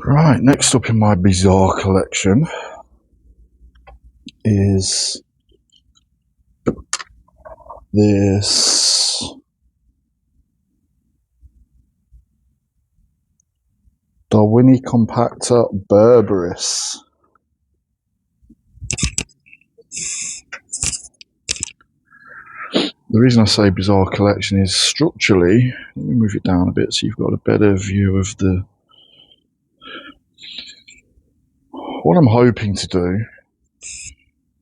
Right, next up in my bizarre collection is this Darwini compactor Berberis. The reason I say bizarre collection is structurally, let me move it down a bit so you've got a better view of the... What I'm hoping to do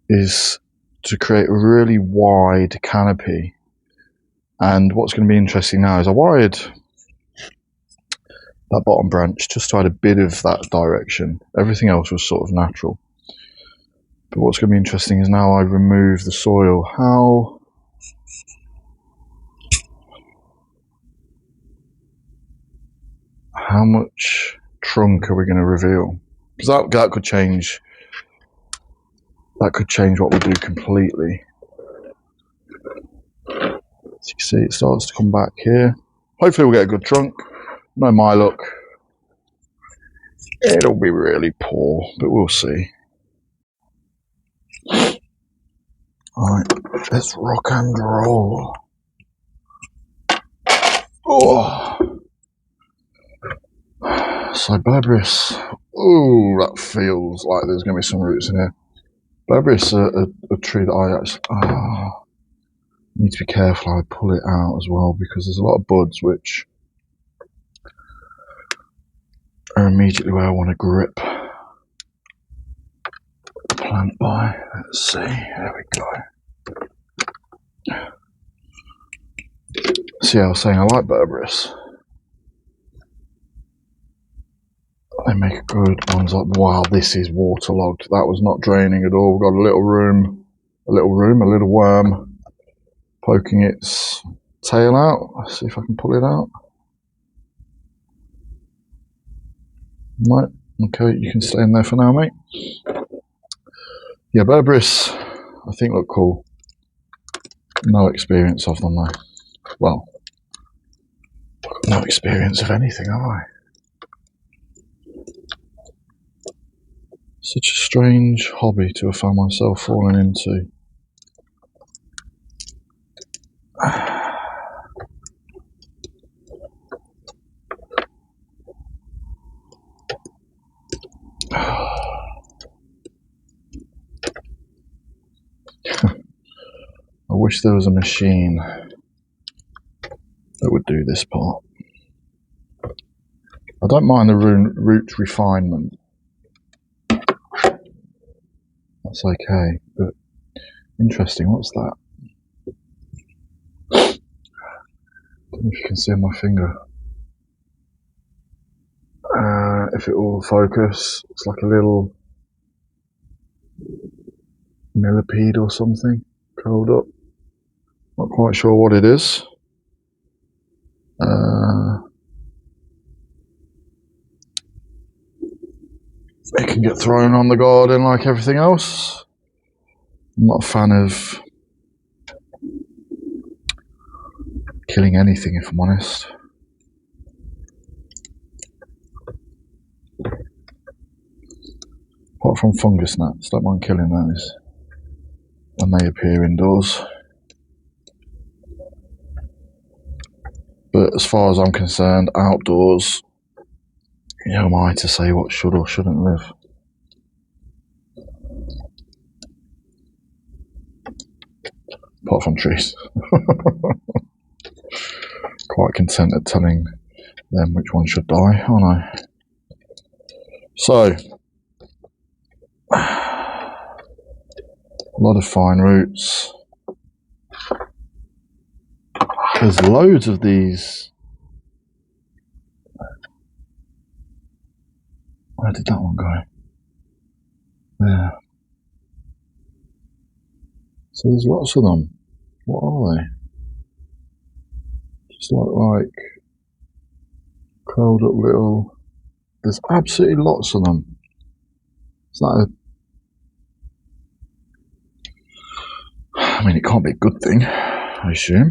is to create a really wide canopy, and what's going to be interesting now is I wired that bottom branch just to add a bit of that direction. Everything else was sort of natural, but what's going to be interesting is now I remove the soil, how much trunk are we going to reveal? Because that could change. That could change what we do completely. As you see, it starts to come back here. Hopefully we'll get a good trunk. No, my luck, it'll be really poor, but we'll see. Alright, let's rock and roll. Oh. So Berberis, ooh, that feels like there's going to be some roots in here. Berberis, a tree that I actually need to be careful how I pull it out as well, because there's a lot of buds which are immediately where I want to grip the plant by. Let's see, there we go. See, I was saying I like Berberis. They make a good bonsai. Wow, this is waterlogged. That was not draining at all. We've got a little worm poking its tail out. Let's see if I can pull it out. No, okay, you can stay in there for now, mate. Yeah, Berberis, I think look cool. No experience of them though. Well, no experience of anything, have I? Such a strange hobby to have found myself falling into. I wish there was a machine that would do this part. I don't mind the root refinement. That's okay, but interesting, what's that? I don't know if you can see on my finger. If it will focus, it's like a little millipede or something curled up. Not quite sure what it is. It can get thrown on the garden like everything else. I'm not a fan of killing anything, if I'm honest. Apart from fungus gnats, don't mind killing those when they appear indoors. But as far as I'm concerned, outdoors, who am I to say what should or shouldn't live? Apart from trees. Quite content at telling them which one should die, aren't I? So, a lot of fine roots. There's loads of these. Where did that one go? There. So there's lots of them. What are they? Just like curled up little... There's absolutely lots of them. Is that I mean, it can't be a good thing, I assume.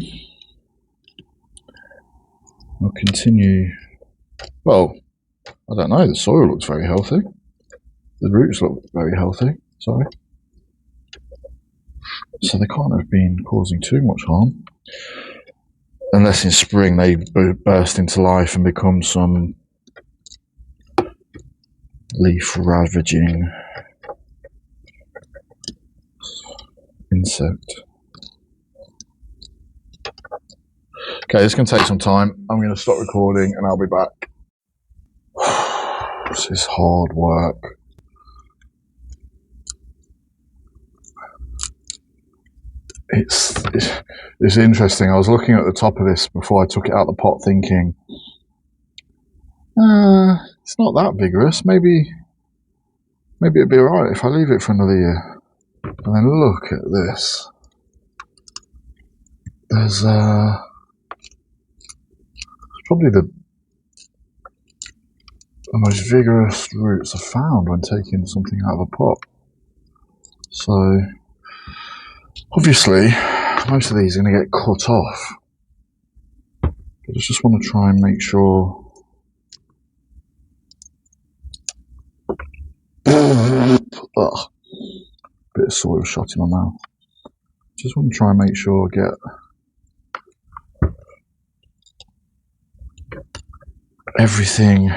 We'll continue. Well, I don't know, the soil looks very healthy. The roots look very healthy, sorry. So they can't have been causing too much harm. Unless in spring they burst into life and become some leaf ravaging insect. Okay, this is going to take some time. I'm going to stop recording and I'll be back. This is hard work. It's interesting. I was looking at the top of this before I took it out of the pot thinking, it's not that vigorous. Maybe it'd be alright if I leave it for another year. And then look at this. There's probably the most vigorous roots I've found when taking something out of a pot. So obviously most of these are going to get cut off. But I just want to try and make sure ugh, bit of soil shot in my mouth. Just want to try and make sure I get everything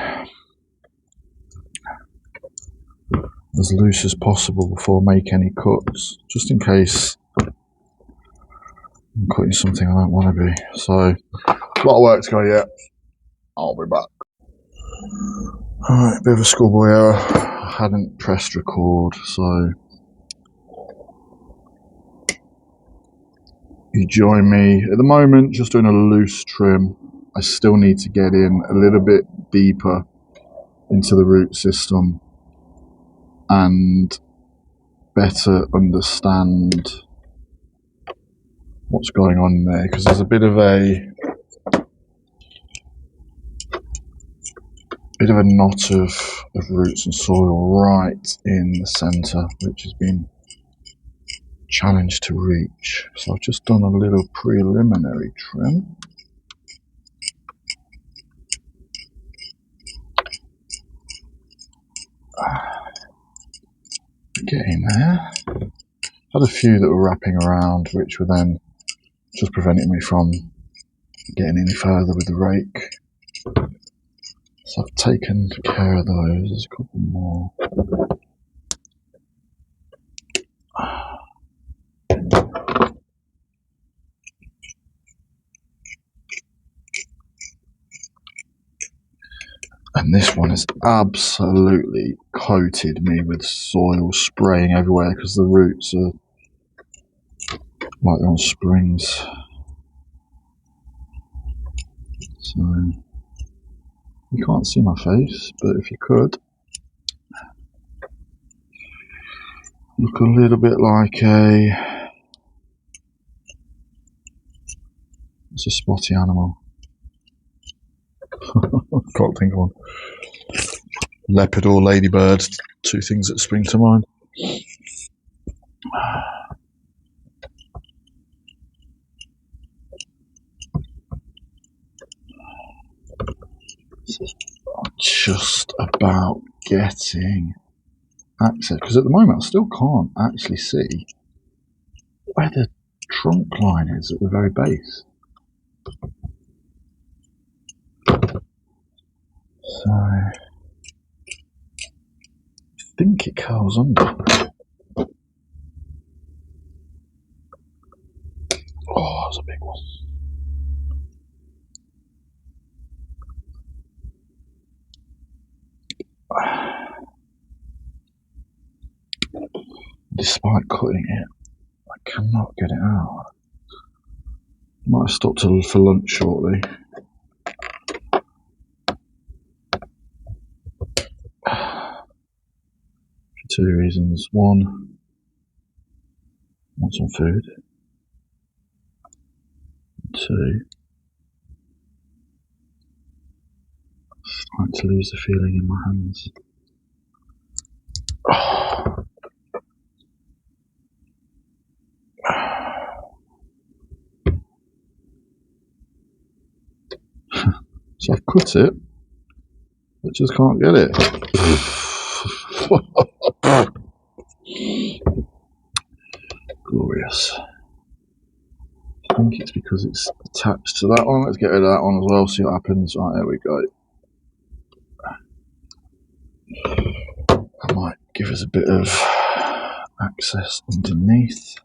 as loose as possible before I make any cuts, just in case I'm cutting something I don't want to be. So, a lot of work to go yet. I'll be back. Alright, bit of a schoolboy error. I hadn't pressed record, so you join me at the moment just doing a loose trim. I still need to get in a little bit deeper into the root system and better understand what's going on there, because there's a bit of a knot of roots and soil right in the centre, which has been challenged to reach. So I've just done a little preliminary trim. Getting there. Had a few that were wrapping around, which were then just preventing me from getting any further with the rake. So I've taken care of those. There's a couple more. And this one has absolutely coated me with soil, spraying everywhere because the roots are like they're on springs. So you can't see my face, but if you could, look a little bit like it's a spotty animal. Can't think of one. Leopard or ladybird, two things that spring to mind. I'm just about getting access, because at the moment I still can't actually see where the trunk line is at the very base. So I think it curls under. Oh, that's a big one. Despite cutting it, I cannot get it out. Might have stopped for lunch shortly. For two reasons. One, I want some food. Two, I'm starting to lose the feeling in my hands. So I've cut it I just can't get it. Glorious. I think it's because it's attached to that one. Let's get rid of that one as well, see what happens. Right, there we go. That might give us a bit of access underneath.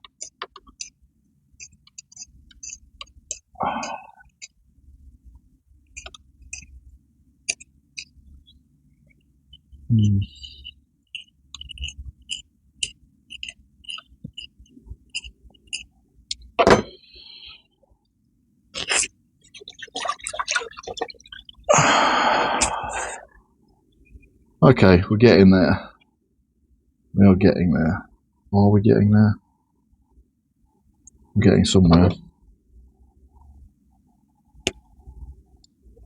Okay, we're getting there. We are getting there. Are we getting there? We're getting somewhere.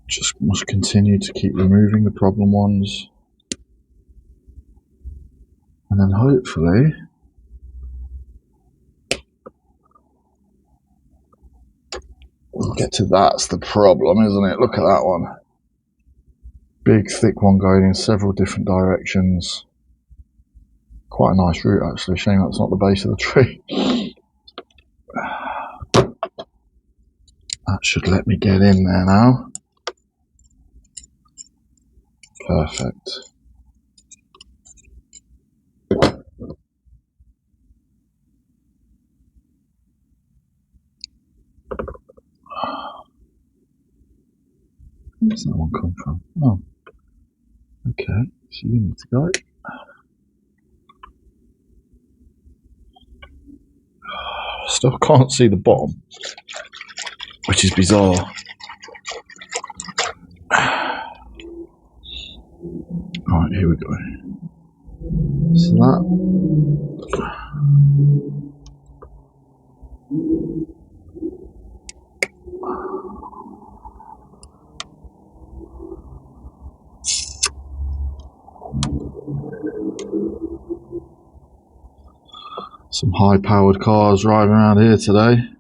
Just must continue to keep removing the problem ones. And then hopefully we'll get to that's the problem, isn't it? Look at that one. Big, thick one going in several different directions. Quite a nice root, actually. Shame that's not the base of the tree. That should let me get in there now. Perfect. Where's that one come from? Oh. Okay, so you need to go. Still can't see the bottom, which is bizarre. Right, here we go. So that. Some high-powered cars driving around here today.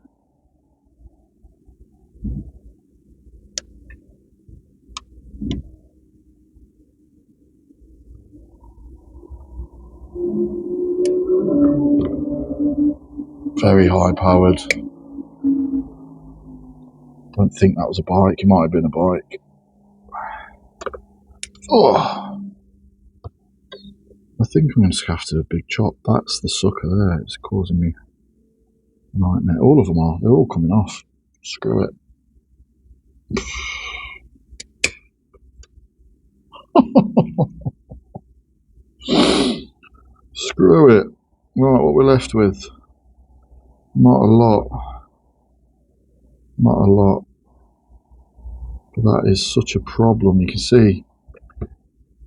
Very high-powered. Don't think that was a bike. It might have been a bike. Oh, I think I'm going to have to do a big chop. That's the sucker there. It's causing me a nightmare. All of them are. They're all coming off. Screw it. Screw it. Right, what we're left with? Not a lot. Not a lot. But that is such a problem. You can see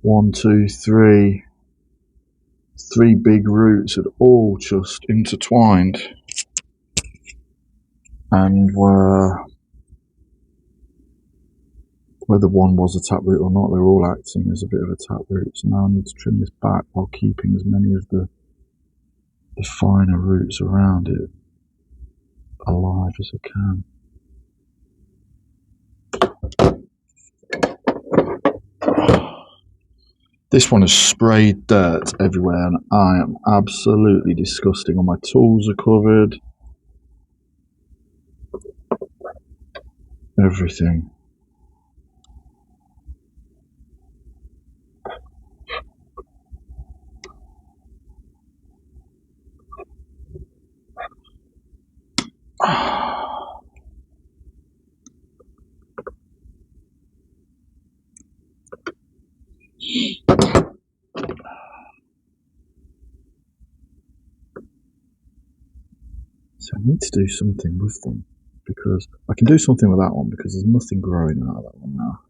1, 2, 3. 3 big roots had all just intertwined and were, whether one was a taproot or not, they were all acting as a bit of a taproot. So now I need to trim this back while keeping as many of the finer roots around it alive as I can. This one has sprayed dirt everywhere and I am absolutely disgusting. All my tools are covered. Everything. So I need to do something with them, because I can do something with that one because there's nothing growing out of that one now.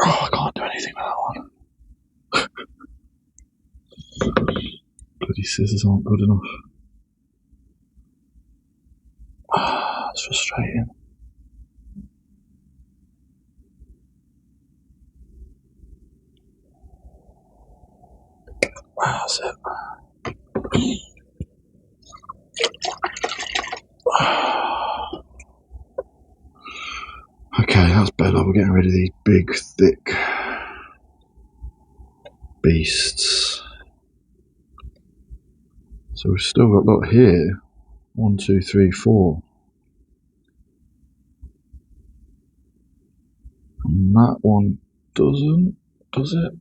Oh, I can't do anything with that one. Bloody scissors aren't good enough. That's frustrating. That's it. Okay, that That's better. We're getting rid of these big, thick beasts. So we've still got, look here, 1, 2, 3, 4. And that one doesn't, does it?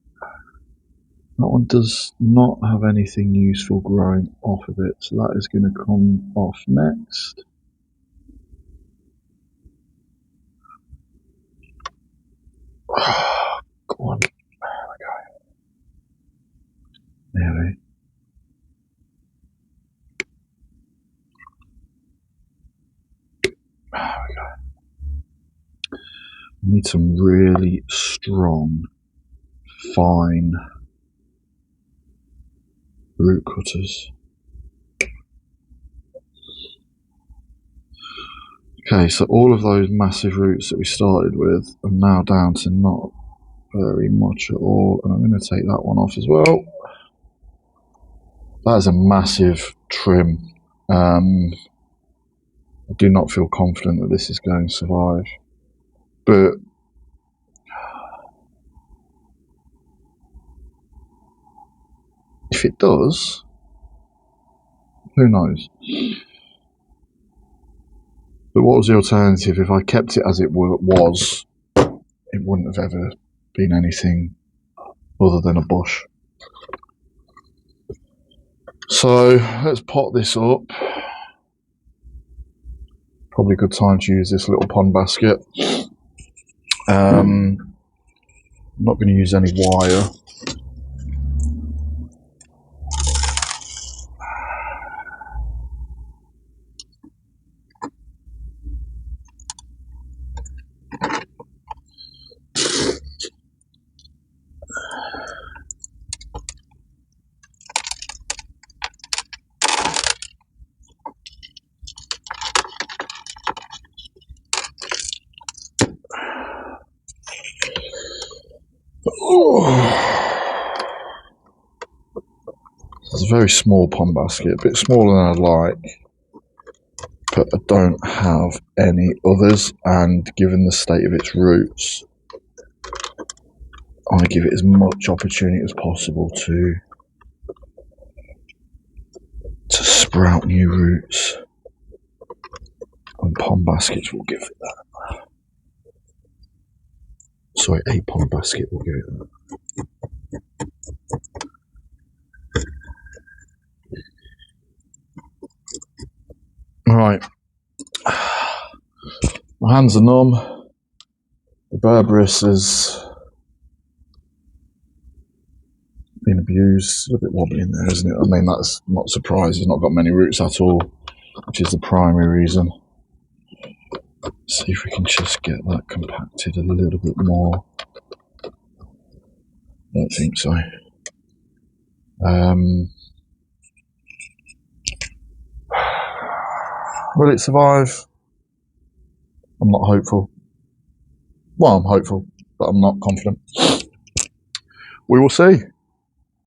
That one does not have anything useful growing off of it, so that is going to come off next. Oh, go on. There we go. Nearly. There we go. We need some really strong, fine root cutters. Okay, so all of those massive roots that we started with are now down to not very much at all, and I'm going to take that one off as well. That is a massive trim. I do not feel confident that this is going to survive, but if it does, who knows? But what was the alternative? If I kept it as it was, it wouldn't have ever been anything other than a bush. So let's pot this up. Probably a good time to use this little pond basket. I'm not going to use any wire. It's a very small pond basket, a bit smaller than I'd like, but I don't have any others, and given the state of its roots, I want to give it as much opportunity as possible to sprout new roots, and pond baskets will give it that. Sorry, a pond basket will give it that. Right, my hands are numb. The Berberis has been abused. It's a bit wobbly in there, isn't it? I mean, that's not surprising. It's not got many roots at all, which is the primary reason. Let's see if we can just get that compacted a little bit more. I don't think so. Will it survive? I'm not hopeful. Well, I'm hopeful, but I'm not confident. We will see.